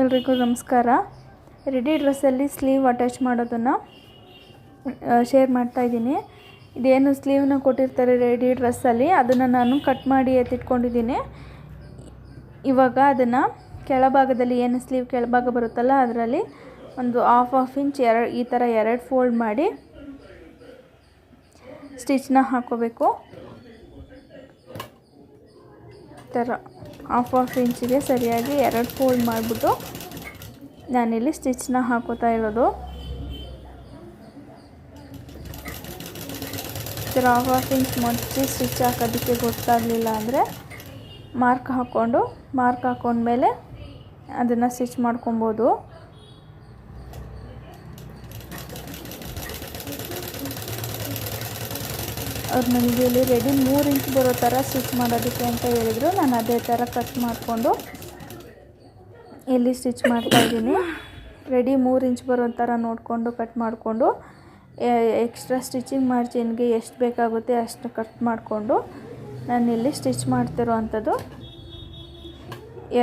ಎಲ್ರಿಗೂ ನಮಸ್ಕಾರ. Ready ಡ್ರೆಸ್ಸಲ್ಲಿ sleeve attach ಮಾಡೋದನ್ನು ಶೇರ್ ಮಾಡ್ತಾಯಿದ್ದೀನಿ. ಇದೇನು ಸ್ಲೀವ್ನ ಕೊಟ್ಟಿರ್ತಾರೆ ರೆಡಿ ಡ್ರೆಸ್ಸಲ್ಲಿ, ಅದನ್ನು ನಾನು ಕಟ್ ಮಾಡಿ ಎತ್ತಿಟ್ಕೊಂಡಿದ್ದೀನಿ. ಇವಾಗ ಅದನ್ನು ಕೆಳಭಾಗದಲ್ಲಿ ಏನು ಸ್ಲೀವ್ ಕೆಳಭಾಗ ಬರುತ್ತಲ್ಲ ಅದರಲ್ಲಿ ಒಂದು ಹಾಫ್ ಇಂಚ್ ಈ ಥರ ಎರಡು ಫೋಲ್ಡ್ ಮಾಡಿ ಸ್ಟಿಚ್ನ ಹಾಕ್ಕೋಬೇಕು. ಈ ಥರ ಹಾಫ್ ಇಂಚಿಗೆ ಸರಿಯಾಗಿ ಎರಡು ಫೋಲ್ಡ್ ಮಾಡಿಬಿಟ್ಟು ನಾನಿಲ್ಲಿ ಸ್ಟಿಚ್ನ ಹಾಕೋತಾ ಇರೋದು. ಈ ಥರ ಹಾಫ್ ಇಂಚ್ ಮುಚ್ಚಿ ಸ್ಟಿಚ್ ಹಾಕೋದಕ್ಕೆ ಗೊತ್ತಾಗಲಿಲ್ಲ ಅಂದರೆ ಮಾರ್ಕ್ ಹಾಕ್ಕೊಂಡ್ಮೇಲೆ ಅದನ್ನು ಸ್ಟಿಚ್ ಮಾಡ್ಕೊಬೋದು. ಅವ್ರು ನನಗೆ ಇಲ್ಲಿ ರೆಡಿ 3 ಇಂಚ್ ಬರೋ ಥರ ಸ್ಟಿಚ್ ಮಾಡೋದಕ್ಕೆ ಅಂತ ಹೇಳಿದರು. ನಾನು ಅದೇ ಥರ ಕಟ್ ಮಾಡಿಕೊಂಡು ಇಲ್ಲಿ ಸ್ಟಿಚ್ ಮಾಡ್ತಾಯಿದ್ದೀನಿ. ರೆಡಿ 3 ಇಂಚ್ ಬರೋ ಥರ ನೋಡಿಕೊಂಡು ಕಟ್ ಮಾಡಿಕೊಂಡು ಎಕ್ಸ್ಟ್ರಾ ಸ್ಟಿಚಿಂಗ್ ಮಾರ್ಜಿನ್ಗೆ ಎಷ್ಟು ಬೇಕಾಗುತ್ತೆ ಅಷ್ಟು ಕಟ್ ಮಾಡಿಕೊಂಡು ನಾನಿಲ್ಲಿ ಸ್ಟಿಚ್ ಮಾಡ್ತಿರೋ ಅಂಥದ್ದು.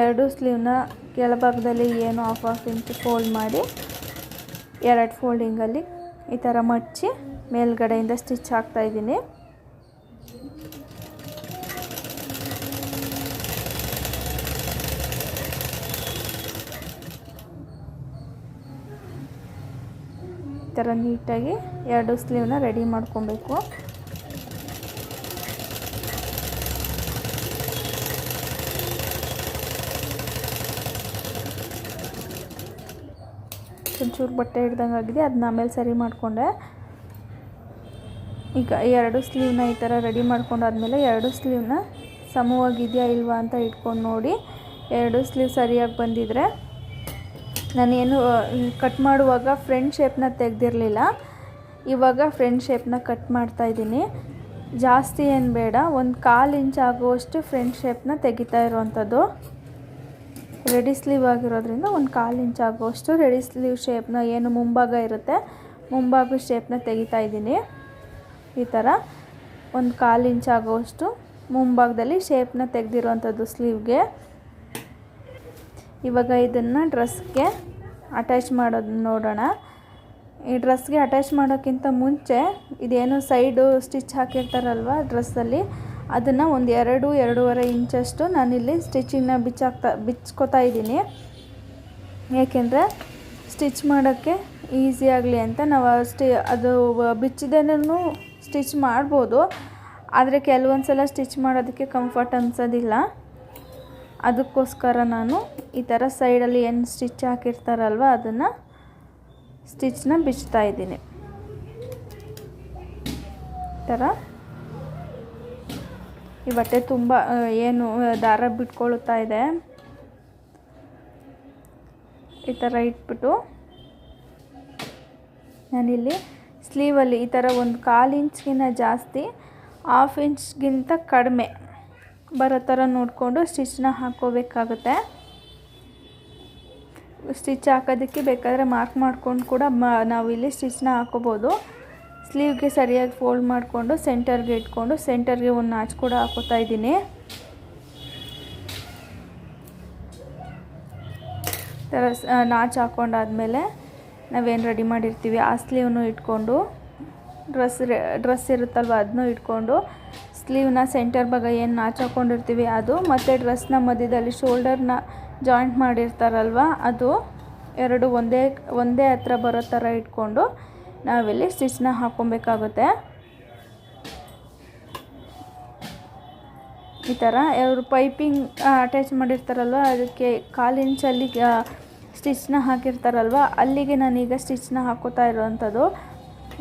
ಎರಡು ಸ್ಲೀವ್ನ ಕೆಳಭಾಗದಲ್ಲಿ ಏನು ಹಾಫ್ ಇಂಚ್ ಫೋಲ್ಡ್ ಮಾಡಿ ಎರಡು ಫೋಲ್ಡಿಂಗಲ್ಲಿ ಈ ಥರ ಮಡಚಿ ಮೇಲ್ಗಡೆಯಿಂದ ಸ್ಟಿಚ್ ಹಾಕ್ತಾಯಿದ್ದೀನಿ. ಈ ಥರ ನೀಟಾಗಿ ಎರಡು ಸ್ಲೀವ್ನ ರೆಡಿ ಮಾಡ್ಕೊಬೇಕು. ಒಂಚೂರು ಬಟ್ಟೆ ಹಿಡ್ದಂಗೆ ಆಗಿದೆ, ಅದನ್ನ ಆಮೇಲೆ ಸರಿ ಮಾಡಿಕೊಂಡೆ. ಈಗ ಎರಡು ಸ್ಲೀವ್ನ ಈ ಥರ ರೆಡಿ ಮಾಡ್ಕೊಂಡಾದ್ಮೇಲೆ ಎರಡು ಸ್ಲೀವ್ನ ಸಮವಾಗಿದೆಯಾ ಇಲ್ವಾ ಅಂತ ಇಟ್ಕೊಂಡು ನೋಡಿ. ಎರಡು ಸ್ಲೀವ್ ಸರಿಯಾಗಿ ಬಂದಿದ್ರೆ, ನಾನೇನು ಕಟ್ ಮಾಡುವಾಗ ಫ್ರಂಟ್ ಶೇಪ್ನ ತೆಗೆದಿರಲಿಲ್ಲ, ಇವಾಗ ಫ್ರಂಟ್ ಶೇಪ್ನ ಕಟ್ ಮಾಡ್ತಾಯಿದ್ದೀನಿ. ಜಾಸ್ತಿ ಏನು ಬೇಡ, 1/4 ಇಂಚ್ ಆಗುವಷ್ಟು ಫ್ರಂಟ್ ಶೇಪ್ನ ತೆಗಿತಾ ಇರುವಂಥದ್ದು. ರೆಡಿ ಸ್ಲೀವ್ ಆಗಿರೋದ್ರಿಂದ 1/4 ಇಂಚ್ ಆಗುವಷ್ಟು ರೆಡಿ ಸ್ಲೀವ್ ಶೇಪ್ನ ಏನು ಮುಂಭಾಗ ಇರುತ್ತೆ ಮುಂಭಾಗ ಶೇಪ್ನ ತೆಗಿತಾ ಇದ್ದೀನಿ. ಈ ಥರ 1/4 ಇಂಚ್ ಆಗುವಷ್ಟು ಮುಂಭಾಗದಲ್ಲಿ ಶೇಪ್ನ ತೆಗೆದಿರುವಂಥದ್ದು ಸ್ಲೀವ್ಗೆ. ಇವಾಗ ಇದನ್ನು ಡ್ರೆಸ್ಗೆ ಅಟ್ಯಾಚ್ ಮಾಡೋದು ನೋಡೋಣ. ಈ ಡ್ರೆಸ್ಗೆ ಅಟ್ಯಾಚ್ ಮಾಡೋಕ್ಕಿಂತ ಮುಂಚೆ ಇದೇನು ಸೈಡು ಸ್ಟಿಚ್ ಹಾಕಿರ್ತಾರಲ್ವ ಡ್ರೆಸ್ಸಲ್ಲಿ, ಅದನ್ನು ಒಂದು 2-2.5 ಇಂಚಷ್ಟು ನಾನಿಲ್ಲಿ ಸ್ಟಿಚಿಂಗ್ನ ಬಿಚ್ಕೋತಾ ಇದ್ದೀನಿ. ಏಕೆಂದರೆ ಸ್ಟಿಚ್ ಮಾಡೋಕ್ಕೆ ಈಸಿ ಆಗಲಿ ಅಂತ. ನಾವು ಅದು ಬಿಚ್ಚಿದೇನೂ ಸ್ಟಿಚ್ ಮಾಡ್ಬೋದು, ಆದರೆ ಕೆಲವೊಂದು ಸಲ ಸ್ಟಿಚ್ ಮಾಡೋದಕ್ಕೆ ಕಂಫರ್ಟ್ ಅನಿಸೋದಿಲ್ಲ. ಅದಕ್ಕೋಸ್ಕರ ನಾನು ಈ ಥರ ಸೈಡಲ್ಲಿ ಏನು ಸ್ಟಿಚ್ ಹಾಕಿರ್ತಾರಲ್ವ ಅದನ್ನು ಸ್ಟಿಚ್ನ ಬಿಚ್ತಾ ಇದ್ದೀನಿ. ಈ ಥರ ಈ ಬಟ್ಟೆ ತುಂಬ ಏನು ದಾರ ಬಿಟ್ಕೊಳ್ತಾ ಇದೆ. ಈ ಥರ ಇಟ್ಬಿಟ್ಟು ನಾನಿಲ್ಲಿ ಸ್ಲೀವಲ್ಲಿ ಈ ಥರ 1/4 ಇಂಚ್ಗಿಂತ ಜಾಸ್ತಿ ಹಾಫ್ ಇಂಚ್ಗಿಂತ ಕಡಿಮೆ ಬರೋ ಥರ ನೋಡಿಕೊಂಡು ಸ್ಟಿಚ್ನ ಹಾಕ್ಕೋಬೇಕಾಗುತ್ತೆ. ಸ್ಟಿಚ್ ಹಾಕೋದಕ್ಕೆ ಬೇಕಾದರೆ ಮಾರ್ಕ್ ಮಾಡ್ಕೊಂಡು ಕೂಡ ನಾವಿಲ್ಲಿ ಸ್ಟಿಚ್ನ ಹಾಕ್ಕೋಬೋದು. ಸ್ಲೀವ್ಗೆ ಸರಿಯಾಗಿ ಫೋಲ್ಡ್ ಮಾಡಿಕೊಂಡು ಸೆಂಟರ್ಗೆ ಇಟ್ಕೊಂಡು ಸೆಂಟರ್ಗೆ ಒಂದು ನಾಚ್ ಕೂಡ ಹಾಕೋತಾ ಇದ್ದೀನಿ. ಥರ ನಾಚ್ ಹಾಕ್ಕೊಂಡಾದ್ಮೇಲೆ ನಾವೇನು ರೆಡಿ ಮಾಡಿರ್ತೀವಿ ಆ ಸ್ಲೀವ್ನು ಇಟ್ಕೊಂಡು ಡ್ರೆಸ್ ಇರುತ್ತಲ್ವ ಅದನ್ನೂ ಇಟ್ಕೊಂಡು ಸ್ಲೀವ್ನ ಸೆಂಟರ್ ಭಾಗ ಏನು ನಾಚ್ ಹಾಕ್ಕೊಂಡಿರ್ತೀವಿ ಅದು, ಮತ್ತು ಡ್ರೆಸ್ನ ಮಧ್ಯದಲ್ಲಿ ಶೋಲ್ಡರ್ನ ಜಾಯಿಂಟ್ ಮಾಡಿರ್ತಾರಲ್ವ ಅದು ಎರಡು ಒಂದೇ ಹತ್ರ ಬರೋ ಥರ ಇಟ್ಕೊಂಡು ನಾವಿಲ್ಲಿ ಸ್ಟಿಚ್ನ ಹಾಕ್ಕೊಬೇಕಾಗುತ್ತೆ. ಈ ಥರ ಅವರು ಪೈಪಿಂಗ್ ಅಟ್ಯಾಚ್ ಮಾಡಿರ್ತಾರಲ್ವ ಅದಕ್ಕೆ 1/4 ಇಂಚಲ್ಲಿ ಸ್ಟಿಚ್ನ ಹಾಕಿರ್ತಾರಲ್ವ ಅಲ್ಲಿಗೆ ನಾನೀಗ ಸ್ಟಿಚ್ನ ಹಾಕೋತಾ ಇರೋವಂಥದ್ದು.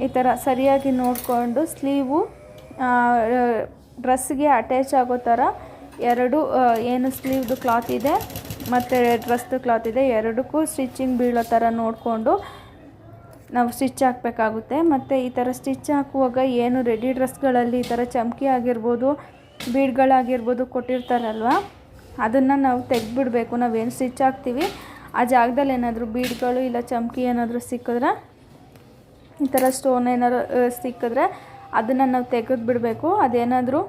ಈ ಥರ ಸರಿಯಾಗಿ ನೋಡಿಕೊಂಡು ಸ್ಲೀವು ಡ್ರೆಸ್ಗೆ ಅಟ್ಯಾಚ್ ಆಗೋ ಥರ ಎರಡು ಏನು ಸ್ಲೀವ್ದು ಕ್ಲಾತ್ ಇದೆ ಮತ್ತು ಡ್ರೆಸ್ದು ಕ್ಲಾತ್ ಇದೆ ಎರಡಕ್ಕೂ ಸ್ಟಿಚಿಂಗ್ ಬೀಳೋ ಥರ ನೋಡಿಕೊಂಡು ನಾವು ಸ್ಟಿಚ್ ಹಾಕಬೇಕಾಗುತ್ತೆ. ಮತ್ತು ಈ ಥರ ಸ್ಟಿಚ್ ಹಾಕುವಾಗ ಏನು ರೆಡಿ ಡ್ರೆಸ್ಗಳಲ್ಲಿ ಈ ಥರ ಚಮ್ಕಿ ಆಗಿರ್ಬೋದು ಬೀಡ್ಗಳಾಗಿರ್ಬೋದು ಕೊಟ್ಟಿರ್ತಾರಲ್ವ ಅದನ್ನು ನಾವು ತೆಗೆದ್ಬಿಡ್ಬೇಕು. ನಾವೇನು ಸ್ಟಿಚ್ ಹಾಕ್ತೀವಿ ಆ ಜಾಗದಲ್ಲಿ ಏನಾದರೂ ಬೀಡ್ಗಳು ಇಲ್ಲ ಚಮ್ಕಿ ಏನಾದರೂ ಸಿಕ್ಕಿದ್ರೆ, ಈ ಥರ ಸ್ಟೋನ್ ಏನಾದ್ರು ಸಿಕ್ಕಿದ್ರೆ ಅದನ್ನು ನಾವು ತೆಗೆದು ಬಿಡಬೇಕು. ಅದೇನಾದರೂ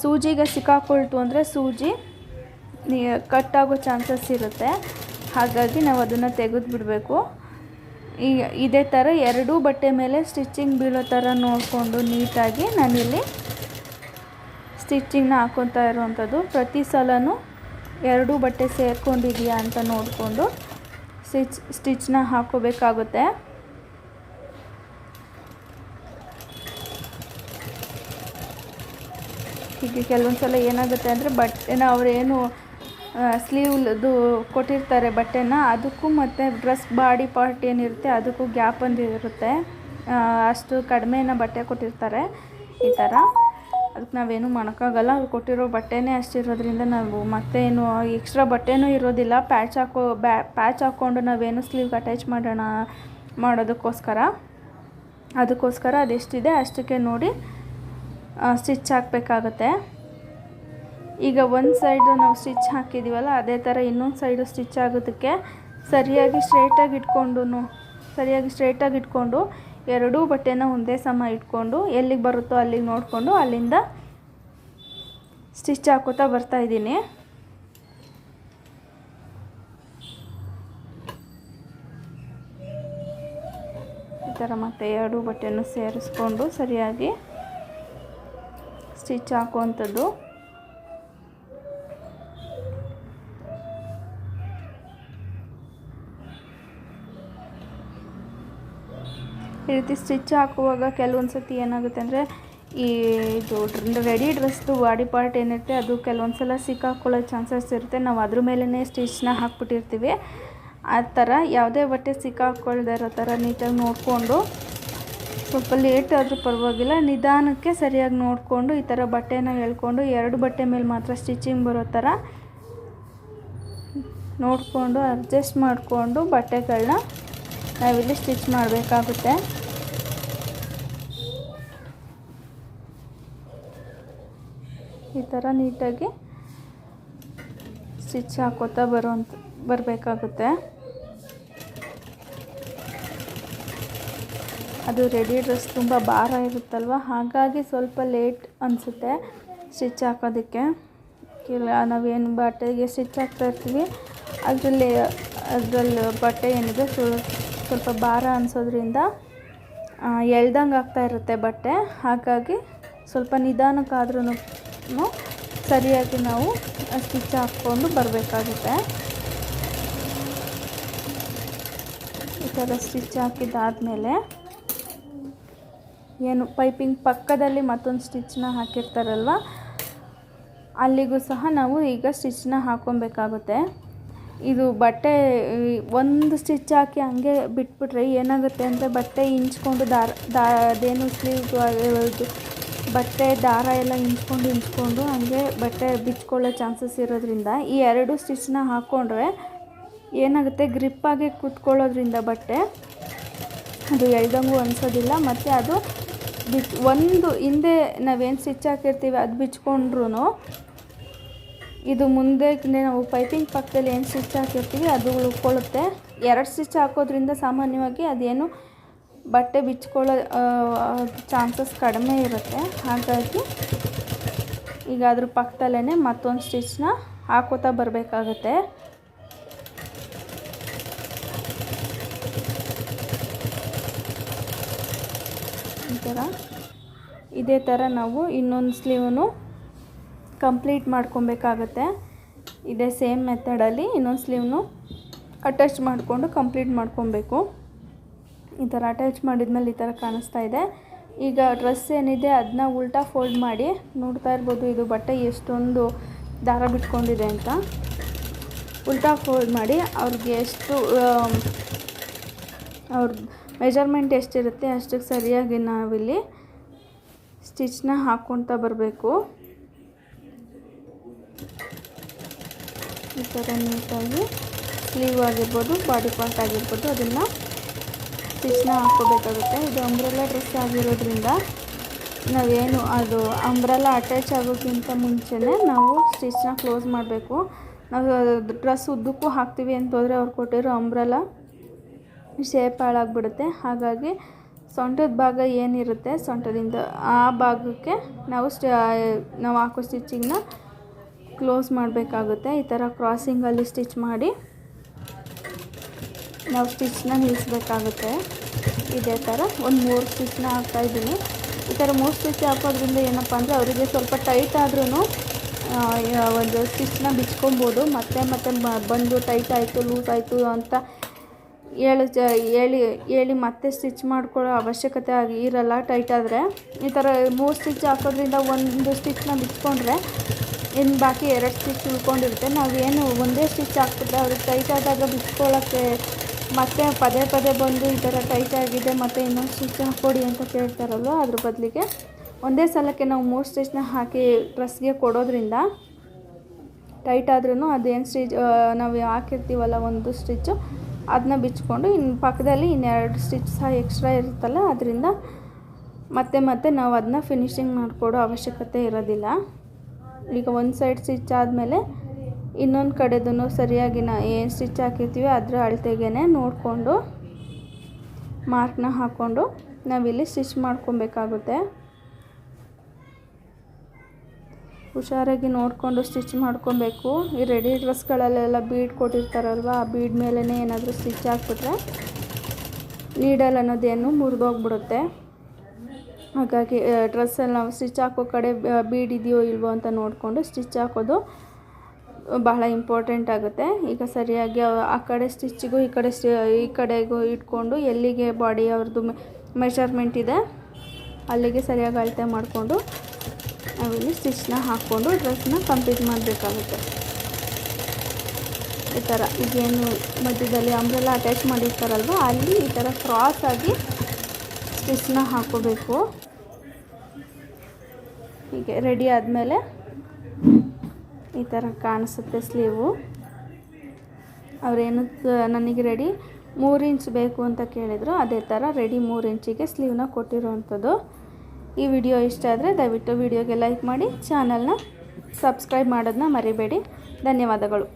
ಸೂಜಿಗೆ ಸಿಕ್ಕಾಕೊಳ್ತು ಅಂದರೆ ಸೂಜಿ ಕಟ್ ಆಗೋ ಚಾನ್ಸಸ್ ಇರುತ್ತೆ. ಹಾಗಾಗಿ ನಾವು ಅದನ್ನು ತೆಗೆದು ಬಿಡಬೇಕು. ಈಗ ಇದೇ ಥರ ಎರಡೂ ಬಟ್ಟೆ ಮೇಲೆ ಸ್ಟಿಚಿಂಗ್ ಬೀಳೋ ಥರ ನೋಡಿಕೊಂಡು ನೀಟಾಗಿ ನಾನಿಲ್ಲಿ ಸ್ಟಿಚಿಂಗ್ನ ಹಾಕ್ಕೊತಾ ಇರುವಂಥದ್ದು. ಪ್ರತಿ ಸಲನೂ ಎರಡೂ ಬಟ್ಟೆ ಸೇರ್ಕೊಂಡಿದೆಯಾ ಅಂತ ನೋಡಿಕೊಂಡು ಸ್ಟಿಚ್ನ ಹಾಕ್ಕೋಬೇಕಾಗುತ್ತೆ. ಹೀಗೆ ಕೆಲವೊಂದು ಸಲ ಏನಾಗುತ್ತೆ ಅಂದರೆ ಬಟ್ಟೆನ ಅವರೇನು ಸ್ಲೀವ್ದು ಕೊಟ್ಟಿರ್ತಾರೆ ಬಟ್ಟೆನ, ಅದಕ್ಕೂ ಮತ್ತು ಡ್ರೆಸ್ ಬಾಡಿ ಪಾರ್ಟ್ ಏನಿರುತ್ತೆ ಅದಕ್ಕೂ ಗ್ಯಾಪ್ ಇರುತ್ತೆ. ಅಷ್ಟು ಕಡಿಮೆನ ಬಟ್ಟೆ ಕೊಟ್ಟಿರ್ತಾರೆ ಈ ಥರ. ಅದಕ್ಕೆ ನಾವೇನು ಮಾಡೋಕ್ಕಾಗಲ್ಲ. ಅವ್ರು ಕೊಟ್ಟಿರೋ ಬಟ್ಟೆನೇ ಅಷ್ಟಿರೋದ್ರಿಂದ ನಾವು ಮತ್ತೇನು ಎಕ್ಸ್ಟ್ರಾ ಬಟ್ಟೆನೂ ಇರೋದಿಲ್ಲ. ಪ್ಯಾಚ್ ಹಾಕ್ಕೊಂಡು ನಾವೇನು ಸ್ಲೀವ್ಗೆ ಅಟ್ಯಾಚ್ ಅದಕ್ಕೋಸ್ಕರ ಅದೆಷ್ಟಿದೆ ಅಷ್ಟಕ್ಕೆ ನೋಡಿ ಸ್ಟಿಚ್ ಹಾಕಬೇಕಾಗತ್ತೆ. ಈಗ ಒಂದು ಸೈಡು ನಾವು ಸ್ಟಿಚ್ ಹಾಕಿದ್ದೀವಲ್ಲ, ಅದೇ ಥರ ಇನ್ನೊಂದು ಸೈಡು ಸ್ಟಿಚ್ ಆಗೋದಕ್ಕೆ ಸರಿಯಾಗಿ ಸ್ಟ್ರೈಟಾಗಿ ಇಟ್ಕೊಂಡು ಎರಡೂ ಬಟ್ಟೆನ ಒಂದೇ ಸಮ ಇಟ್ಕೊಂಡು ಎಲ್ಲಿಗೆ ಬರುತ್ತೋ ಅಲ್ಲಿಗೆ ನೋಡಿಕೊಂಡು ಅಲ್ಲಿಂದ ಸ್ಟಿಚ್ ಹಾಕೋತಾ ಬರ್ತಾಯಿದ್ದೀನಿ. ಈ ಥರ ಮತ್ತೆ ಎರಡೂ ಬಟ್ಟೆನೂ ಸೇರಿಸ್ಕೊಂಡು ಸರಿಯಾಗಿ ಸ್ಟಿಚ್ ಹಾಕುವಂಥದ್ದು. ಈ ರೀತಿ ಸ್ಟಿಚ್ ಹಾಕುವಾಗ ಕೆಲವೊಂದು ಸತಿ ಏನಾಗುತ್ತೆ ಅಂದರೆ ಇದು ರೆಡಿ ಡ್ರೆಸ್ದು ಬಾಡಿ ಪಾರ್ಟ್ ಏನಿರುತ್ತೆ ಅದು ಕೆಲವೊಂದು ಸಲ ಸಿಕ್ಕಾಕೊಳ್ಳೋ ಚಾನ್ಸಸ್ ಇರುತ್ತೆ. ನಾವು ಅದ್ರ ಮೇಲೇ ಸ್ಟಿಚ್ನ ಹಾಕ್ಬಿಟ್ಟಿರ್ತೀವಿ. ಆ ಥರ ಯಾವುದೇ ಬಟ್ಟೆ ಸಿಕ್ಕಾಕ್ಕೊಳ್ದೇ ಇರೋ ಥರ ನೀಟಾಗಿ ನೋಡಿಕೊಂಡು, ಸ್ವಲ್ಪ ಲೇಟ್ ಆದರೂ ಪರವಾಗಿಲ್ಲ, ನಿಧಾನಕ್ಕೆ ಸರಿಯಾಗಿ ನೋಡಿಕೊಂಡು ಈ ಥರ ಬಟ್ಟೆನ ಎಳ್ಕೊಂಡು ಎರಡು ಬಟ್ಟೆ ಮೇಲೆ ಮಾತ್ರ ಸ್ಟಿಚಿಂಗ್ ಬರೋ ಥರ ನೋಡಿಕೊಂಡು ಅಡ್ಜಸ್ಟ್ ಮಾಡಿಕೊಂಡು ಬಟ್ಟೆಗಳನ್ನ ನಾವಿಲ್ಲಿ ಸ್ಟಿಚ್ ಮಾಡಬೇಕಾಗುತ್ತೆ. ಈ ಥರ ನೀಟಾಗಿ ಸ್ಟಿಚ್ ಹಾಕೋತಾ ಬರಬೇಕಾಗುತ್ತೆ. ಅದು ರೆಡಿ ಡ್ರೆಸ್ ತುಂಬ ಭಾರ ಇರುತ್ತಲ್ವ, ಹಾಗಾಗಿ ಸ್ವಲ್ಪ ಲೇಟ್ ಅನಿಸುತ್ತೆ ಸ್ಟಿಚ್ ಹಾಕೋದಕ್ಕೆ. ನಾವೇನು ಬಟ್ಟೆಗೆ ಸ್ಟಿಚ್ ಹಾಕ್ತಾ ಇರ್ತೀವಿ ಅದರಲ್ಲಿ ಬಟ್ಟೆ ಏನಿದೆ ಸ್ವಲ್ಪ ಭಾರ ಅನಿಸೋದ್ರಿಂದ ಎಳ್ದಂಗೆ ಆಗ್ತಾ ಇರುತ್ತೆ ಬಟ್ಟೆ. ಹಾಗಾಗಿ ಸ್ವಲ್ಪ ನಿಧಾನಕ್ಕಾದ್ರೂ ಸರಿಯಾಗಿ ನಾವು ಸ್ಟಿಚ್ ಹಾಕ್ಕೊಂಡು ಬರಬೇಕಾಗುತ್ತೆ. ಈ ಥರ ಸ್ಟಿಚ್ ಹಾಕಿದ್ದಾದಮೇಲೆ ಏನು ಪೈಪಿಂಗ್ ಪಕ್ಕದಲ್ಲಿ ಮತ್ತೊಂದು ಸ್ಟಿಚ್ನ ಹಾಕಿರ್ತಾರಲ್ವ, ಅಲ್ಲಿಗೂ ಸಹ ನಾವು ಈಗ ಸ್ಟಿಚ್ನ ಹಾಕ್ಕೊಬೇಕಾಗುತ್ತೆ. ಇದು ಬಟ್ಟೆ ಒಂದು ಸ್ಟಿಚ್ ಹಾಕಿ ಹಂಗೆ ಬಿಟ್ಬಿಟ್ರೆ ಏನಾಗುತ್ತೆ ಅಂದರೆ ಬಟ್ಟೆ ಹಿಂಚ್ಕೊಂಡು ಅದೇನು ಸ್ಲೀವ್ ಬಟ್ಟೆ ದಾರ ಎಲ್ಲ ಹಿಂಚ್ಕೊಂಡು ಹಂಗೆ ಬಟ್ಟೆ ಬಿಚ್ಕೊಳ್ಳೋ ಚಾನ್ಸಸ್ ಇರೋದ್ರಿಂದ ಈ ಎರಡು ಸ್ಟಿಚ್ನ ಹಾಕ್ಕೊಂಡ್ರೆ ಏನಾಗುತ್ತೆ, ಗ್ರಿಪ್ಪಾಗಿ ಕುತ್ಕೊಳ್ಳೋದ್ರಿಂದ ಬಟ್ಟೆ ಅದು ಎಳ್ದಂಗೂ ಅನಿಸೋದಿಲ್ಲ. ಮತ್ತು ಅದು ಒಂದು ಹಿಂದೆ ನಾವೇನು ಸ್ಟಿಚ್ ಹಾಕಿರ್ತೀವಿ ಅದು ಬಿಚ್ಕೊಂಡ್ರೂ ಇದು ಮುಂದೆ ನಾವು ಪೈಪಿಂಗ್ ಪಕ್ಕದಲ್ಲಿ ಏನು ಸ್ಟಿಚ್ ಹಾಕಿರ್ತೀವಿ ಅದು ಉಳ್ಕೊಳ್ಳುತ್ತೆ. ಎರಡು ಸ್ಟಿಚ್ ಹಾಕೋದ್ರಿಂದ ಸಾಮಾನ್ಯವಾಗಿ ಅದೇನು ಬಟ್ಟೆ ಬಿಚ್ಕೊಳ್ಳೋ ಚಾನ್ಸಸ್ ಕಡಿಮೆ ಇರುತ್ತೆ. ಹಾಗಾಗಿ ಈಗ ಅದ್ರ ಪಕ್ಕದಲ್ಲೇ ಮತ್ತೊಂದು ಸ್ಟಿಚ್ನ ಹಾಕೋತಾ ಬರಬೇಕಾಗತ್ತೆ. ಇದೇ ಥರ ನಾವು ಇನ್ನೊಂದು ಸ್ಲೀವನು ಕಂಪ್ಲೀಟ್ ಮಾಡ್ಕೊಬೇಕಾಗತ್ತೆ. ಇದೇ ಸೇಮ್ ಮೆಥಡಲ್ಲಿ ಇನ್ನೊಂದು ಸ್ಲೀವ್ನು ಅಟ್ಯಾಚ್ ಮಾಡಿಕೊಂಡು ಕಂಪ್ಲೀಟ್ ಮಾಡ್ಕೊಬೇಕು. ಈ ಥರ ಅಟ್ಯಾಚ್ ಮಾಡಿದ್ಮೇಲೆ ಈ ಥರ ಕಾಣಿಸ್ತಾ ಇದೆ. ಈಗ ಡ್ರೆಸ್ ಏನಿದೆ ಅದನ್ನ ಉಲ್ಟಾ ಫೋಲ್ಡ್ ಮಾಡಿ ನೋಡ್ತಾ ಇರ್ಬೋದು, ಇದು ಬಟ್ಟೆ ಎಷ್ಟೊಂದು ದಾರ ಬಿಟ್ಕೊಂಡಿದೆ ಅಂತ. ಉಲ್ಟಾ ಫೋಲ್ಡ್ ಮಾಡಿ ಅವ್ರಿಗೆ ಎಷ್ಟು ಅವ್ರ ಮೆಜರ್ಮೆಂಟ್ ಎಷ್ಟಿರುತ್ತೆ ಅಷ್ಟಕ್ಕೆ ಸರಿಯಾಗಿ ನಾವಿಲ್ಲಿ ಸ್ಟಿಚ್ನ ಹಾಕ್ಕೊಳ್ತಾ ಬರಬೇಕು. ಈ ಥರ ನೀಟಾಗಿ ಸ್ಲೀವ್ ಆಗಿರ್ಬೋದು, ಬಾಡಿ ಪಾರ್ಟ್ ಆಗಿರ್ಬೋದು ಅದನ್ನು ಸ್ಟಿಚ್ನ ಹಾಕ್ಕೋಬೇಕಾಗುತ್ತೆ. ಇದು ಅಂಬ್ರೆಲಾ ಡ್ರೆಸ್ ಆಗಿರೋದ್ರಿಂದ ನಾವೇನು ಅದು ಅಂಬ್ರೆಲಾ ಅಟ್ಯಾಚ್ ಆಗೋಕ್ಕಿಂತ ಮುಂಚೆನೇ ನಾವು ಸ್ಟಿಚ್ನ ಕ್ಲೋಸ್ ಮಾಡಬೇಕು. ನಾವು ಡ್ರೆಸ್ ಉದ್ದಕ್ಕೂ ಹಾಕ್ತೀವಿ ಅಂತಂದರೆ ಅವ್ರು ಕೊಟ್ಟಿರೋ ಅಂಬ್ರೆಲಾ ಶೇಪ್ ಹಾಳಾಗ್ಬಿಡುತ್ತೆ. ಹಾಗಾಗಿ ಸೊಂಟದ ಭಾಗ ಏನಿರುತ್ತೆ ಸೊಂಟದಿಂದ ಆ ಭಾಗಕ್ಕೆ ನಾವು ಹಾಕೋ ಸ್ಟಿಚಿಂಗ್ನ ಕ್ಲೋಸ್ ಮಾಡಬೇಕಾಗುತ್ತೆ. ಈ ಥರ ಕ್ರಾಸಿಂಗಲ್ಲಿ ಸ್ಟಿಚ್ ಮಾಡಿ ನಾವು ಸ್ಟಿಚ್ನ ನಿಲ್ಲಿಸ್ಬೇಕಾಗುತ್ತೆ. ಇದೇ ಥರ ಒಂದು 3 ಸ್ಟಿಚ್ನ ಹಾಕ್ತಾಯಿದ್ದೀನಿ. ಈ ಥರ 3 ಸ್ಟಿಚ್ ಹಾಕೋದ್ರಿಂದ ಏನಪ್ಪ ಅಂದರೆ ಅವರಿಗೆ ಸ್ವಲ್ಪ ಟೈಟ್ ಆದ್ರೂ ಒಂದು ಸ್ಟಿಚ್ನ ಬಿಚ್ಕೊಬೋದು. ಮತ್ತೆ ಬಂದು ಟೈಟ್ ಆಯಿತು ಲೂಸ್ ಆಯಿತು ಅಂತ ಹೇಳಿ ಮತ್ತೆ ಸ್ಟಿಚ್ ಮಾಡ್ಕೊಳ್ಳೋ ಅವಶ್ಯಕತೆ ಇರಲ್ಲ. ಟೈಟ್ ಆದರೆ ಈ ಥರ 3 ಸ್ಟಿಚ್ ಹಾಕೋದ್ರಿಂದ ಒಂದು ಸ್ಟಿಚ್ನ ಬಿಚ್ಕೊಂಡ್ರೆ ಇನ್ನು ಬಾಕಿ 2 ಸ್ಟಿಚ್ ಉಳ್ಕೊಂಡಿರುತ್ತೆ. ನಾವೇನು ಒಂದೇ ಸ್ಟಿಚ್ ಹಾಕ್ಬಿಟ್ರೆ ಅವ್ರಿಗೆ ಟೈಟ್ ಆದಾಗ ಬಿಚ್ಕೊಳ್ಳೋಕ್ಕೆ ಮತ್ತೆ ಪದೇ ಬಂದು ಈ ಥರ ಟೈಟ್ ಆಗಿದೆ ಮತ್ತು ಇನ್ನೊಂದು ಸ್ಟಿಚ್ ಹಾಕ್ಕೊಡಿ ಅಂತ ಕೇಳ್ತಾರಲ್ವ, ಅದ್ರ ಬದಲಿಗೆ ಒಂದೇ ಸಲಕ್ಕೆ ನಾವು 3 ಸ್ಟಿಚ್ನ ಹಾಕಿ ಡ್ರೆಸ್ಗೆ ಕೊಡೋದ್ರಿಂದ ಟೈಟ್ ಆದ್ರೂ ಅದೇನು ಸ್ಟಿಚ್ ನಾವು ಹಾಕಿರ್ತೀವಲ್ಲ ಒಂದು ಸ್ಟಿಚ್ಚು ಅದನ್ನ ಬಿಚ್ಕೊಂಡು ಇನ್ನು ಪಕ್ಕದಲ್ಲಿ 2 ಸ್ಟಿಚ್ ಸಹ ಎಕ್ಸ್ಟ್ರಾ ಇರುತ್ತಲ್ಲ, ಅದರಿಂದ ಮತ್ತೆ ನಾವು ಅದನ್ನ ಫಿನಿಶಿಂಗ್ ಮಾಡಿಕೊಡೋ ಅವಶ್ಯಕತೆ ಇರೋದಿಲ್ಲ. ಈಗ ಒಂದು ಸೈಡ್ ಸ್ಟಿಚ್ ಆದಮೇಲೆ ಇನ್ನೊಂದು ಕಡೆದೂ ಸರಿಯಾಗಿ ಏನು ಸ್ಟಿಚ್ ಹಾಕಿರ್ತೀವಿ ಅದರ ಅಳತೆಗೆ ನೋಡಿಕೊಂಡು ಮಾರ್ಕ್ನ ಹಾಕ್ಕೊಂಡು ನಾವಿಲ್ಲಿ ಸ್ಟಿಚ್ ಮಾಡ್ಕೊಬೇಕಾಗುತ್ತೆ. ಹುಷಾರಾಗಿ ನೋಡಿಕೊಂಡು ಸ್ಟಿಚ್ ಮಾಡ್ಕೊಬೇಕು. ಈ ರೆಡಿ ಡ್ರೆಸ್ಗಳಲ್ಲೆಲ್ಲ ಬೀಡ್ ಕೊಟ್ಟಿರ್ತಾರಲ್ವ, ಆ ಬೀಡ್ ಮೇಲೇ ಏನಾದರೂ ಸ್ಟಿಚ್ ಹಾಕ್ಬಿಟ್ರೆ ನೀಡಲ್ ಅನ್ನೋದೇನು ಮುರಿದೋಗ್ಬಿಡುತ್ತೆ. ಹಾಗಾಗಿ ಡ್ರೆಸ್ಸಲ್ಲಿ ನಾವು ಸ್ಟಿಚ್ ಹಾಕೋ ಕಡೆ ಬೀಡ್ ಇದೆಯೋ ಇಲ್ವೋ ಅಂತ ನೋಡಿಕೊಂಡು ಸ್ಟಿಚ್ ಹಾಕೋದು ಬಹಳ ಇಂಪಾರ್ಟೆಂಟ್ ಆಗುತ್ತೆ. ಈಗ ಸರಿಯಾಗಿ ಆ ಕಡೆ ಸ್ಟಿಚ್ಚಿಗೂ ಈ ಕಡೆಗೂ ಇಟ್ಕೊಂಡು ಎಲ್ಲಿಗೆ ಬಾಡಿ ಅವ್ರದ್ದು ಮೆಷರ್ಮೆಂಟ್ ಇದೆ ಅಲ್ಲಿಗೆ ಸರಿಯಾಗಿ ಅಳತೆ ಮಾಡಿಕೊಂಡು ನಾವಿಲ್ಲಿ ಸ್ಟಿಚ್ನ ಹಾಕ್ಕೊಂಡು ಡ್ರೆಸ್ನ ಕಂಪ್ಲೀಟ್ ಮಾಡಬೇಕಾಗುತ್ತೆ. ಈ ಥರ ಈಗೇನು ಮಧ್ಯದಲ್ಲಿ ಅಂಬ್ರೆಲ್ಲ ಅಟ್ಯಾಚ್ ಮಾಡಿರ್ತಾರಲ್ವ ಅಲ್ಲಿ ಈ ಥರ ಕ್ರಾಸ್ ಆಗಿ ಸ್ಟಿಚ್ನ ಹಾಕೋಬೇಕು. ಹೀಗೆ ರೆಡಿ ಆದಮೇಲೆ ಈ ಥರ ಕಾಣಿಸುತ್ತೆ ಸ್ಲೀವು. ಅವರೇನು ನನಗೆ ರೆಡಿ 3 ಇಂಚ್ ಬೇಕು ಅಂತ ಕೇಳಿದರು, ಅದೇ ಥರ ರೆಡಿ 3 ಇಂಚಿಗೆ ಸ್ಲೀವ್ನ ಕೊಟ್ಟಿರೋವಂಥದ್ದು. ಈ ವಿಡಿಯೋ ಇಷ್ಟ ಆದರೆ ದಯವಿಟ್ಟು ವಿಡಿಯೋಗೆ ಲೈಕ್ ಮಾಡಿ, ಚಾನಲ್ನ ಸಬ್ಸ್ಕ್ರೈಬ್ ಮಾಡೋದನ್ನ ಮರಿಬೇಡಿ. ಧನ್ಯವಾದಗಳು.